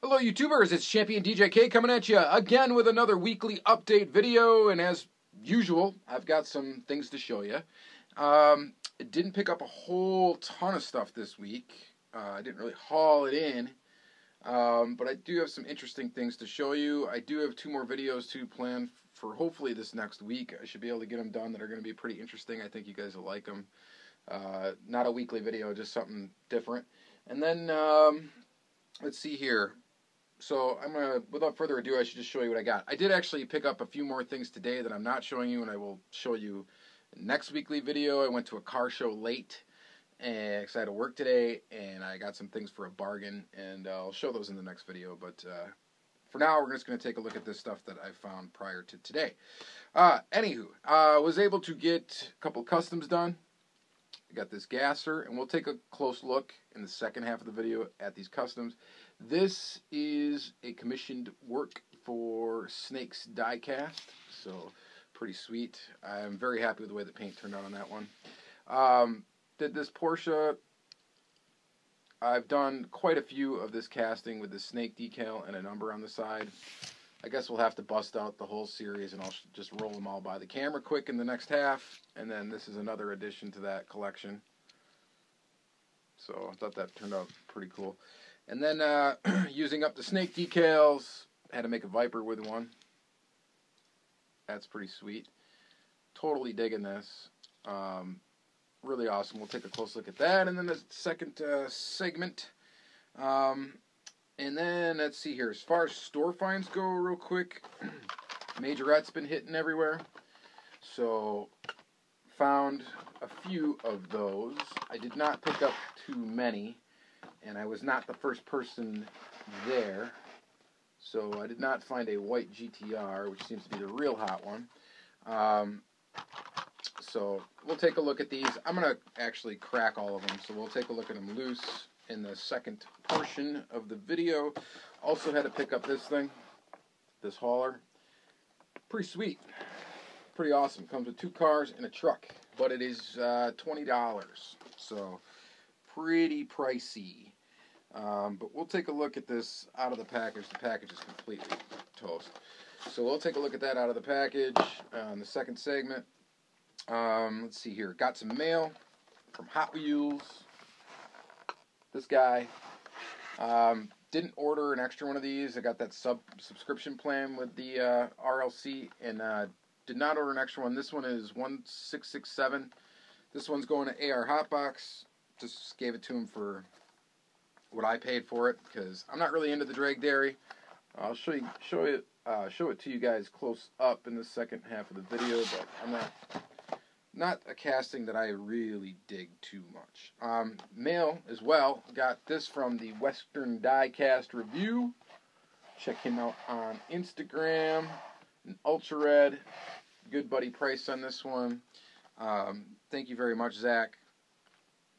Hello YouTubers, it's Championdjk coming at you again with another weekly update video, and as usual, I've got some things to show you. It didn't pick up a whole ton of stuff this week. I didn't really haul it in, but I do have some interesting things to show you. I do have 2 more videos to plan for hopefully this next week. I should be able to get them done that are going to be pretty interesting. I think you guys will like them. Not a weekly video, just something different. And then, let's see here. So I'm going to, without further ado, I should just show you what I got. I did actually pick up a few more things today that I'm not showing you, and I will show you next weekly video. I went to a car show late, and because I had to work today, and I got some things for a bargain, and I'll show those in the next video. But for now, we're just going to take a look at this stuff that I found prior to today. Anywho, I was able to get a couple customs done. I got this gasser, and we'll take a close look in the second half of the video at these customs. This is a commissioned work for Snake's Diecast, so pretty sweet. I'm very happy with the way the paint turned out on that one. Did this Porsche. I've done quite a few of this casting with the snake decal and a number on the side. I guess we'll have to bust out the whole series, and I'll just roll them all by the camera quick in the next half. And then this is another addition to that collection. So I thought that turned out pretty cool. And then using up the snake decals, had to make a Viper with one. That's pretty sweet. Totally digging this. Really awesome. We'll take a close look at that. And then the second segment. And then, let's see here. As far as store finds go, real quick, Majorette's been hitting everywhere. So, found a few of those. I did not pick up too many, and I was not the first person there. So, I did not find a white GTR, which seems to be the real hot one. So, we'll take a look at these. I'm going to actually crack all of them, so we'll take a look at them loose in the second portion of the video. Also had to pick up this thing, this hauler. Pretty sweet. Pretty awesome. Comes with 2 cars and a truck, but it is $20. So pretty pricey. But we'll take a look at this out of the package. The package is completely toast. So we'll take a look at that out of the package in the second segment. Let's see here. Got some mail from Hot Wheels. This guy didn't order an extra one of these. I got that subscription plan with the RLC, and did not order an extra one. This one is 1667. This one's going to AR Hotbox. Just gave it to him for what I paid for it, because I'm not really into the drag dairy. I'll show it to you guys close up in the second half of the video, but I'm not a casting that I really dig too much. Mail as well. Got this from the Western Diecast Review. Check him out on Instagram. An Ultra Red. Good buddy price on this one. Thank you very much, Zach.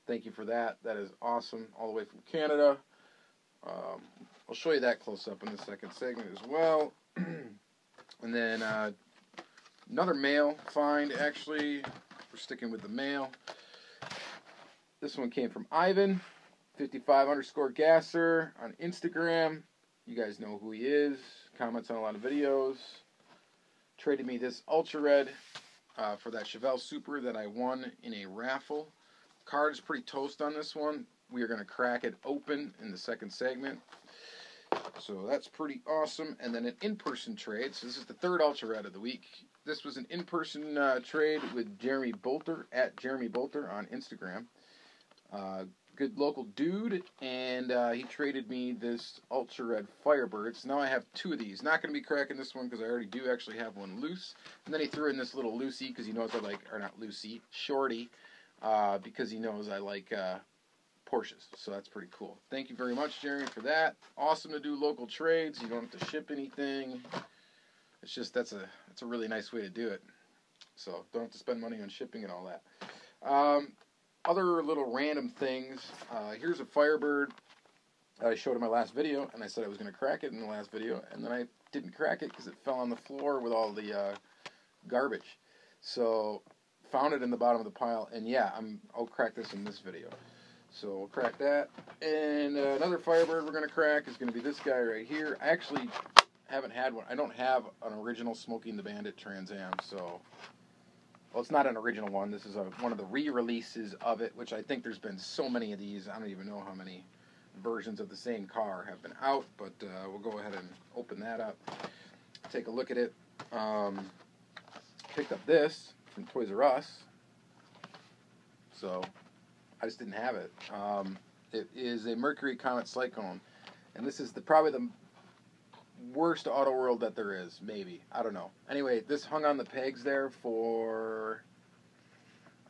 Thank you for that. That is awesome. All the way from Canada. I'll show you that close up in the second segment as well. And then another mail find, actually. We're sticking with the mail. This one came from Ivan, 55_gasser on Instagram. You guys know who he is. Comments on a lot of videos. Traded me this Ultra Red for that Chevelle Super that I won in a raffle. Card is pretty toast on this one. We are going to crack it open in the second segment. So that's pretty awesome. And then an in-person trade. So this is the third Ultra Red of the week. This was an in-person trade with Jeremy Bolter, at Jeremy Bolter on Instagram. Good local dude, and he traded me this Ultra Red Firebirds. Now I have 2 of these. Not going to be cracking this one because I already do actually have one loose. And then he threw in this little Lucy because he knows I like, or not Lucy, Shorty, because he knows I like Porsches. So that's pretty cool. Thank you very much, Jeremy, for that. Awesome to do local trades. You don't have to ship anything. It's just, that's a really nice way to do it. So don't have to spend money on shipping and all that. Other little random things. Here's a Firebird I showed in my last video, and I said I was going to crack it in the last video, and then I didn't crack it because it fell on the floor with all the garbage. So found it in the bottom of the pile, and yeah, I'll crack this in this video. So we'll crack that. And another Firebird we're going to crack is going to be this guy right here. I actually haven't had one. I don't have an original Smokey and the Bandit Trans Am, so... Well, it's not an original one. This is one of the re-releases of it, which I think there's been so many of these. I don't even know how many versions of the same car have been out, but we'll go ahead and open that up. Take a look at it. Picked up this from Toys R Us. So, I just didn't have it. It is a Mercury Comet Cyclone. And this is probably the worst Auto World that there is, maybe. I don't know. Anyway, this hung on the pegs there for,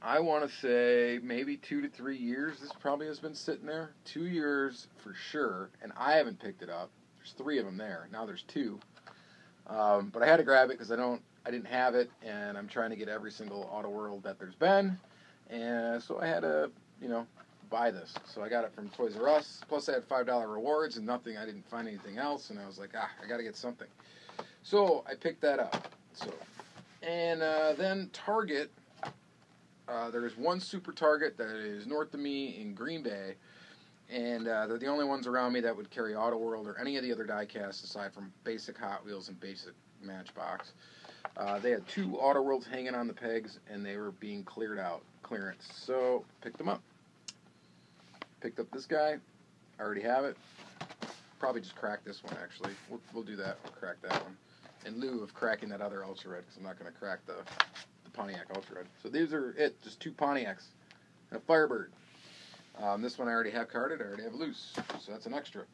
I want to say, maybe 2 to 3 years. This probably has been sitting there. 2 years for sure, and I haven't picked it up. There's 3 of them there. Now there's 2. But I had to grab it because I didn't have it, and I'm trying to get every single Auto World that there's been. And so I had to, buy this. So I got it from Toys R Us. Plus I had $5 rewards and nothing. I didn't find anything else, and I was like, I got to get something. So I picked that up. And then Target. There's one Super Target that is north of me in Green Bay, and they're the only ones around me that would carry Auto World or any of the other diecasts aside from basic Hot Wheels and basic Matchbox. They had 2 Auto Worlds hanging on the pegs, and they were being cleared out, clearance. So picked them up. Picked up this guy. I already have it. Probably just crack this one, actually. We'll do that. We'll crack that one. In lieu of cracking that other Ultra Red, because I'm not going to crack the Pontiac Ultra Red. So these are it. Just 2 Pontiacs. And a Firebird. This one I already have carded. I already have loose. So that's an extra.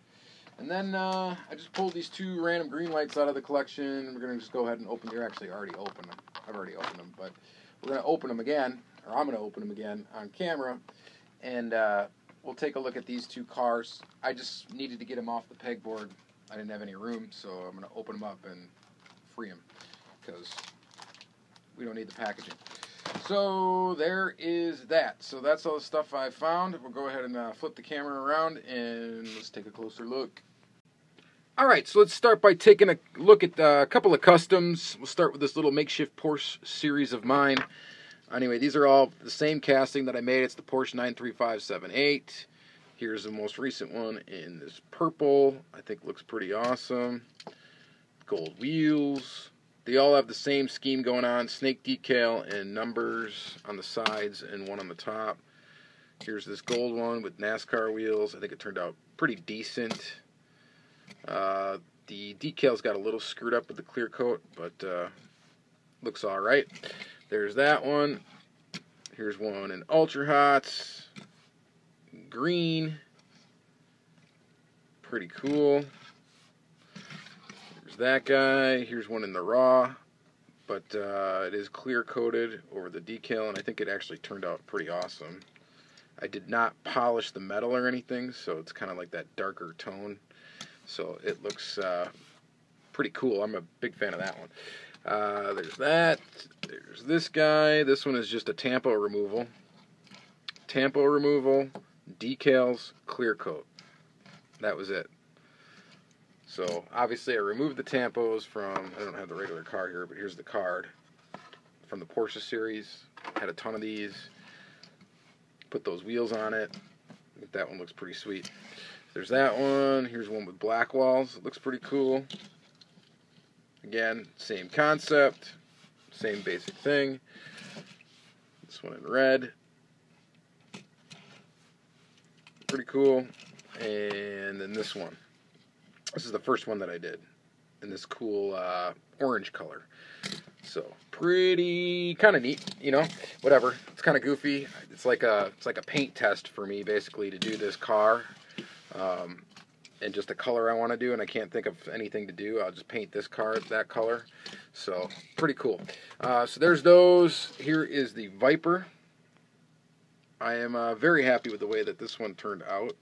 And then I just pulled these 2 random green lights out of the collection. We're going to just go ahead and open. They're actually already open. I've already opened them. But we're going to open them again. Or I'm going to open them again on camera. And... we'll take a look at these 2 cars. I just needed to get them off the pegboard. I didn't have any room, so I'm going to open them up and free them because we don't need the packaging. So there is that. So that's all the stuff I found. We'll go ahead and flip the camera around and let's take a closer look. Alright, so let's start by taking a look at a couple of customs. We'll start with this little makeshift Porsche series of mine. Anyway, these are all the same casting that I made. It's the Porsche 93578. Here's the most recent one in this purple. I think looks pretty awesome. Gold wheels. They all have the same scheme going on. Snake decal and numbers on the sides and one on the top. Here's this gold one with NASCAR wheels. I think it turned out pretty decent. The decals got a little screwed up with the clear coat, but looks alright. There's that one. Here's one in Ultra Hots. Green. Pretty cool. There's that guy. Here's one in the raw. But it is clear coated over the decal, and I think it actually turned out pretty awesome. I did not polish the metal or anything, so it's kind of like that darker tone. So it looks pretty cool. I'm a big fan of that one. There's that. There's this guy. This one is just a tampo removal. Tampo removal, decals, clear coat. That was it. So, obviously I removed the tampos from, I don't have the regular card here, but here's the card. From the Porsche series. Had a ton of these. Put those wheels on it. I think that one looks pretty sweet. There's that one. Here's one with black walls. It looks pretty cool. Again, same concept, same basic thing. This one in red. Pretty cool. And then this one. This is the first one that I did in this cool orange color. So pretty kind of neat, whatever. It's kind of goofy. It's like a paint test for me basically to do this car. And just the color I want to do, and I can't think of anything to do. I'll just paint this car that color. So, pretty cool. So there's those. Here is the Viper. I am very happy with the way that this one turned out.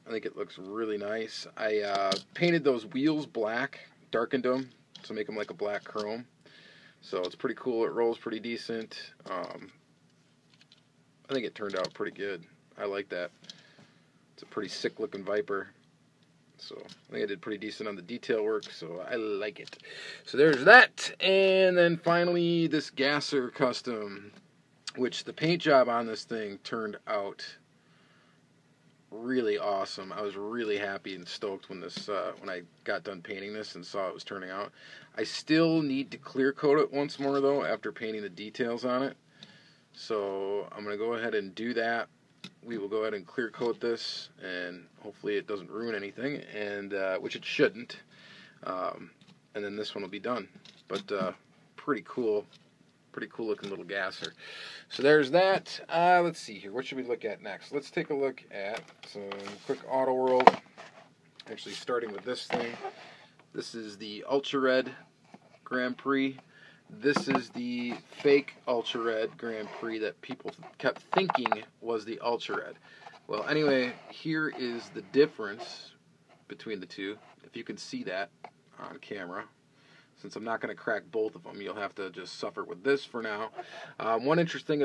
I think it looks really nice. I painted those wheels black, darkened them to make them like a black chrome. So it's pretty cool. It rolls pretty decent. I think it turned out pretty good. I like that. It's a pretty sick looking Viper. So I think I did pretty decent on the detail work, so I like it. So there's that. And then finally this Gasser Custom, which the paint job on this thing turned out really awesome. I was really happy and stoked when this when I got done painting this and saw it was turning out. I still need to clear coat it once more though after painting the details on it. So I'm going to go ahead and do that. We will go ahead and clear coat this, and hopefully it doesn't ruin anything, and which it shouldn't. And then this one will be done. But pretty cool looking little gasser. So there's that. Let's see here. What should we look at next? Let's take a look at some quick Auto World. Actually, starting with this thing. This is the Ultra Red Grand Prix. This is the fake Ultra Red Grand Prix that people kept thinking was the Ultra Red. Well, anyway, here is the difference between the two. If you can see that on camera. Since I'm not going to crack both of them, you'll have to just suffer with this for now. One interesting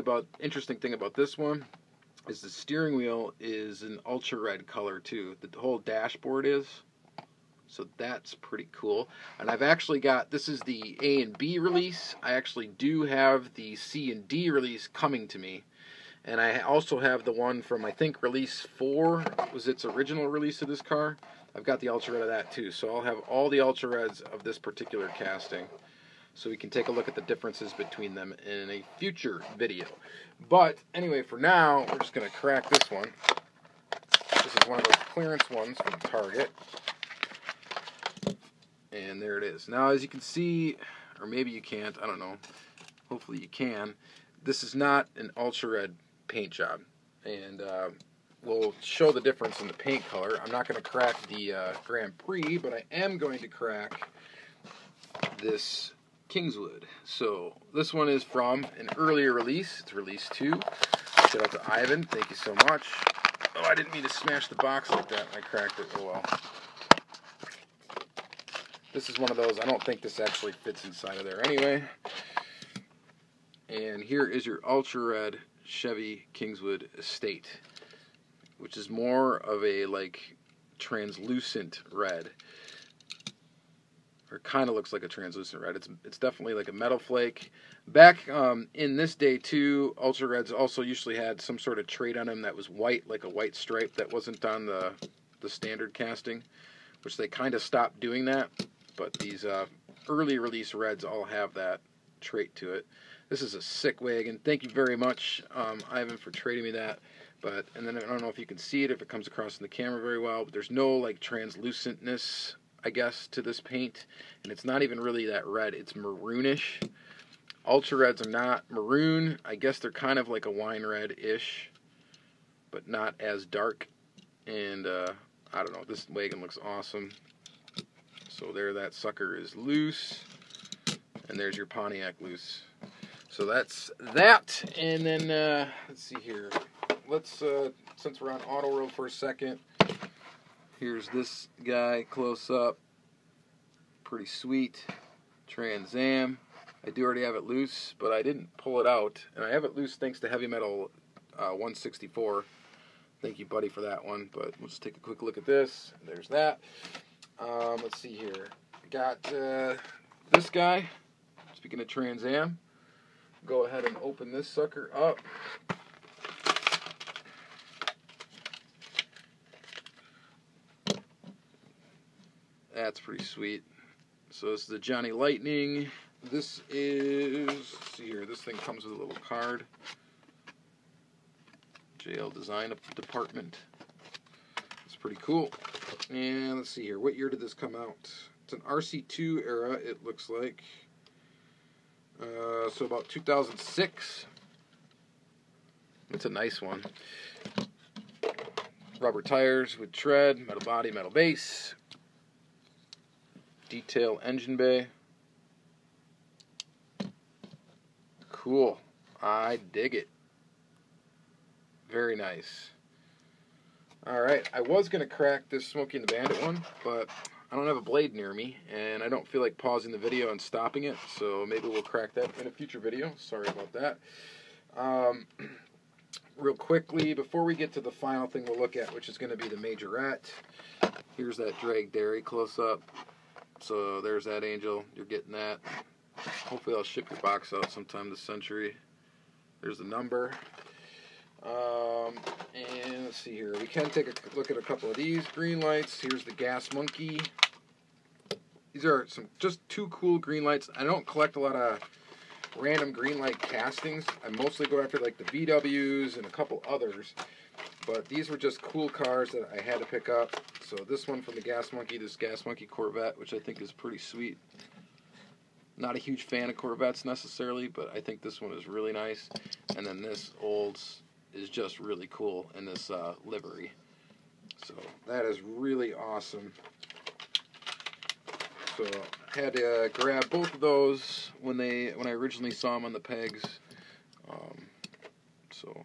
thing about this one is the steering wheel is an ultra red color too. The whole dashboard is. So that's pretty cool. And I've actually got, this is the A and B release. I actually do have the C and D release coming to me. And I also have the one from, I think, release 4 was its original release of this car. I've got the Ultra Red of that too, so I'll have all the Ultra Reds of this particular casting, so we can take a look at the differences between them in a future video. But anyway, for now, we're just going to crack this one. This is one of those clearance ones from Target, and there it is. Now, as you can see, or maybe you can't, I don't know, hopefully you can, this is not an Ultra Red paint job, and we'll show the difference in the paint color. I'm not going to crack the Grand Prix, but I am going to crack this Kingswood. So this one is from an earlier release. It's release 2. Shout out to Ivan. Thank you so much. Oh, I didn't mean to smash the box like that. I cracked it. Oh well. This is one of those. I don't think this actually fits inside of there anyway. And here is your Ultra Red Chevy Kingswood Estate, which is more of a like translucent red, or kind of looks like a translucent red. It's definitely like a metal flake. Back in this day too, Ultra Reds also usually had some sort of trait on them that was white, like a white stripe that wasn't on the standard casting, which they kind of stopped doing that. But these early release Reds all have that trait to it. This is a sick wagon. Thank you very much, Ivan, for trading me that. And then I don't know if you can see it, if it comes across in the camera very well, but there's no like translucentness, I guess, to this paint, and it's not even really that red. It's maroonish. Ultra Reds are not maroon. I guess they're kind of like a wine red-ish, but not as dark. And I don't know. This wagon looks awesome. So there, that sucker is loose, and there's your Pontiac loose. So that's that. And then let's see here. Let's since we're on Auto World for a second, here's this guy close up. Pretty sweet. Trans Am. I do already have it loose, but I didn't pull it out, and I have it loose thanks to Heavy Metal 164. Thank you, buddy, for that one. But we'll just take a quick look at this. There's that. Let's see here. Got this guy. Speaking of Trans Am, go ahead and open this sucker up. That's pretty sweet. So this is the Johnny Lightning. This is, let's see here, this thing comes with a little card. JL Design Department. It's pretty cool. And let's see here, what year did this come out? It's an RC2 era, it looks like. So about 2006. It's a nice one. Rubber tires with tread, metal body, metal base. Detail engine bay. Cool. I dig it. Very nice. Alright, I was going to crack this Smokey and the Bandit one, but I don't have a blade near me, and I don't feel like pausing the video and stopping it, so maybe we'll crack that in a future video. Sorry about that. Real quickly, before we get to the final thing we'll look at, which is going to be the Majorette, here's that drag dairy close up. So there's that angel. You're getting that. Hopefully I'll ship your box out sometime this century. There's the number. And let's see here. We can take a look at a couple of these green lights. Here's the Gas Monkey. These are just two cool green lights. I don't collect a lot of random green light castings. I mostly go after like the VWs and a couple others. But these were just cool cars that I had to pick up. So this one from the Gas Monkey, this Gas Monkey Corvette, which I think is pretty sweet. Not a huge fan of Corvettes necessarily, but I think this one is really nice. And then this Olds is just really cool in this livery. So that is really awesome. So I had to grab both of those when I originally saw them on the pegs. So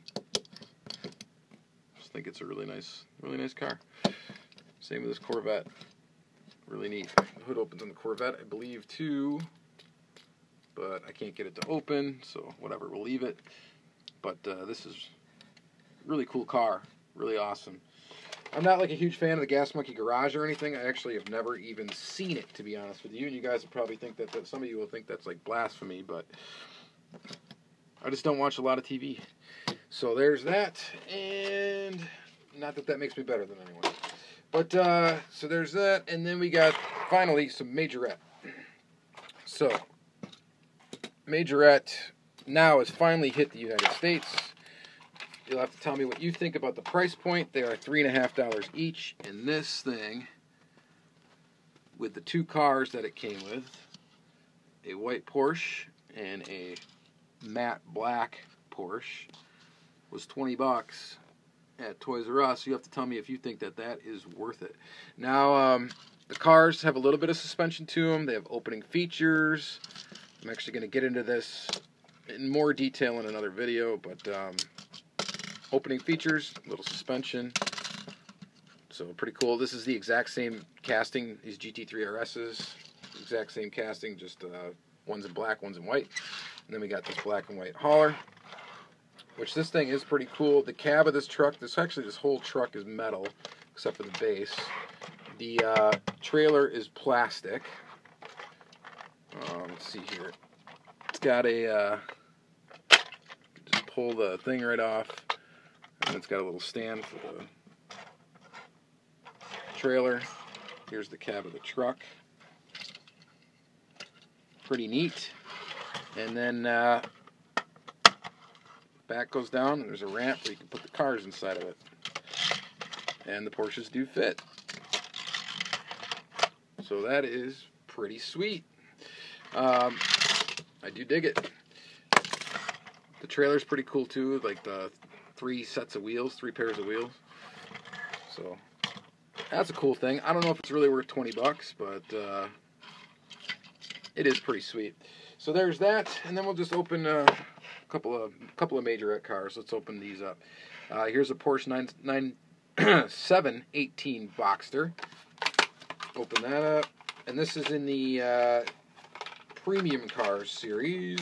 just think it's a really nice car. Same with this Corvette. Really neat. The hood opens on the Corvette, I believe, too. But I can't get it to open, so whatever, we'll leave it. But this is a really cool car. Really awesome. I'm not like a huge fan of the Gas Monkey Garage or anything. I actually have never even seen it, to be honest with you. And you guys will probably think that some of you will think that's like blasphemy, but I just don't watch a lot of TV. So there's that, and not that makes me better than anyone. But so there's that, and then we got finally some Majorette. So Majorette now has finally hit the United States. You'll have to tell me what you think about the price point. They are $3.50 each, and this thing, with the two cars that it came with, a white Porsche and a matte black Porsche, was $20 at Toys R Us. You have to tell me if you think that is worth it. Now, the cars have a little bit of suspension to them. They have opening features. I'm actually going to get into this in more detail in another video, but opening features, little suspension, so pretty cool. This is the exact same casting, these GT3 RSs, exact same casting, just one's in black, one's in white. And then we got this black and white hauler, which this thing is pretty cool. The cab of this truck, this whole truck is metal, except for the base. The trailer is plastic. Let's see here. It's got a, just pull the thing right off. And it's got a little stand for the trailer. Here's the cab of the truck. Pretty neat. And then back goes down, and there's a ramp where you can put the cars inside of it. And the Porsches do fit. So that is pretty sweet. I do dig it. The trailer's pretty cool too, like the three pairs of wheels. So that's a cool thing. I don't know if it's really worth $20, but it is pretty sweet. So there's that, and then we'll just open a couple of Majorette cars. Let's open these up. Here's a Porsche 718 Boxster. Open that up, and this is in the Premium Cars series.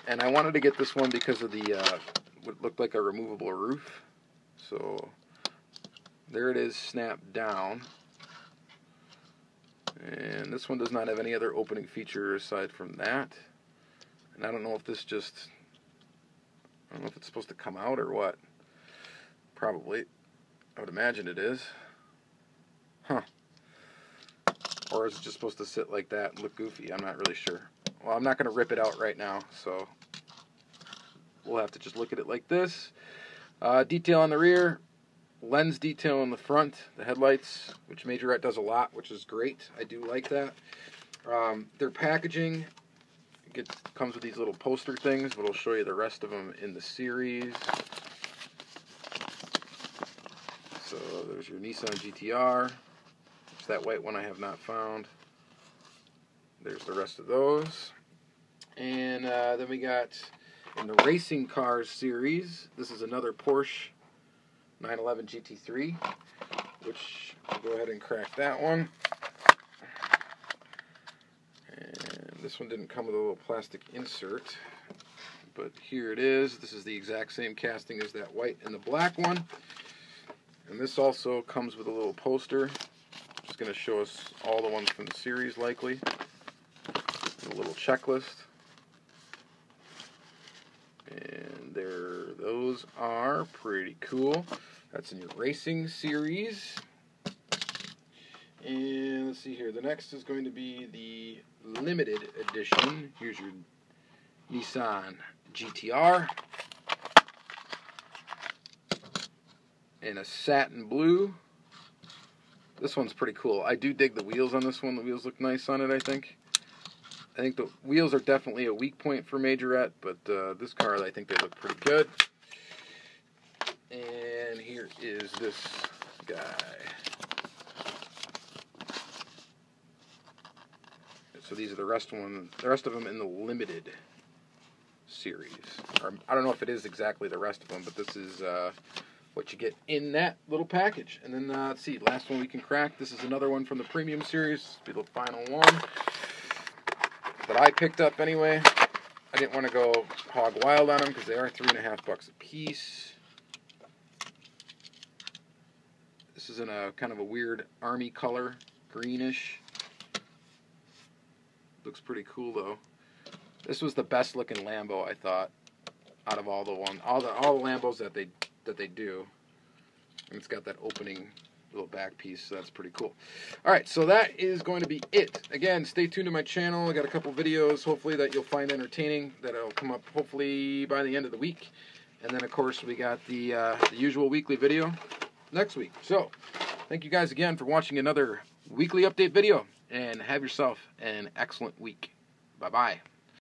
And I wanted to get this one because of the what looked like a removable roof. So there it is, snapped down. And this one does not have any other opening feature aside from that. And I don't know if it's supposed to come out or what. Probably. I would imagine it is. Huh. Or is it just supposed to sit like that and look goofy? I'm not really sure. Well, I'm not going to rip it out right now, so we'll have to just look at it like this. Detail on the rear, lens detail on the front, the headlights, which Majorette does a lot, which is great. I do like that. Their packaging comes with these little poster things, but I'll show you the rest of them in the series. So there's your Nissan GTR. It's that white one I have not found. There's the rest of those. And then we got in the Racing Cars series, this is another Porsche 911 GT3, which I'll go ahead and crack that one. And this one didn't come with a little plastic insert, but here it is. This is the exact same casting as that white and the black one. And this also comes with a little poster. Just going to show us all the ones from the series, likely. A little checklist. And there are those. those are pretty cool. That's in your racing series. And let's see here. The next is going to be the limited edition. Here's your Nissan GTR. In a satin blue. This one's pretty cool. I do dig the wheels on this one. The wheels look nice on it, I think. I think the wheels are definitely a weak point for Majorette, but this car, I think they look pretty good. And here is this guy. So these are the rest of them in the limited series. Or, I don't know if it is exactly the rest of them, but this is what you get in that little package. And then, let's see, last one we can crack. This is another one from the premium series. This will be the final one that I picked up anyway. I didn't want to go hog wild on them because they are $3.50 a piece. This is in a kind of a weird army color, greenish. Looks pretty cool though. This was the best looking Lambo, I thought, out of all the Lambos that they do. And it's got that opening little back piece, so that's pretty cool. Alright, so that is going to be it. Again, stay tuned to my channel. I got a couple videos, hopefully, that you'll find entertaining, that'll come up, hopefully, by the end of the week. And then, of course, we got the usual weekly video next week. So, thank you guys again for watching another weekly update video, and have yourself an excellent week. Bye-bye.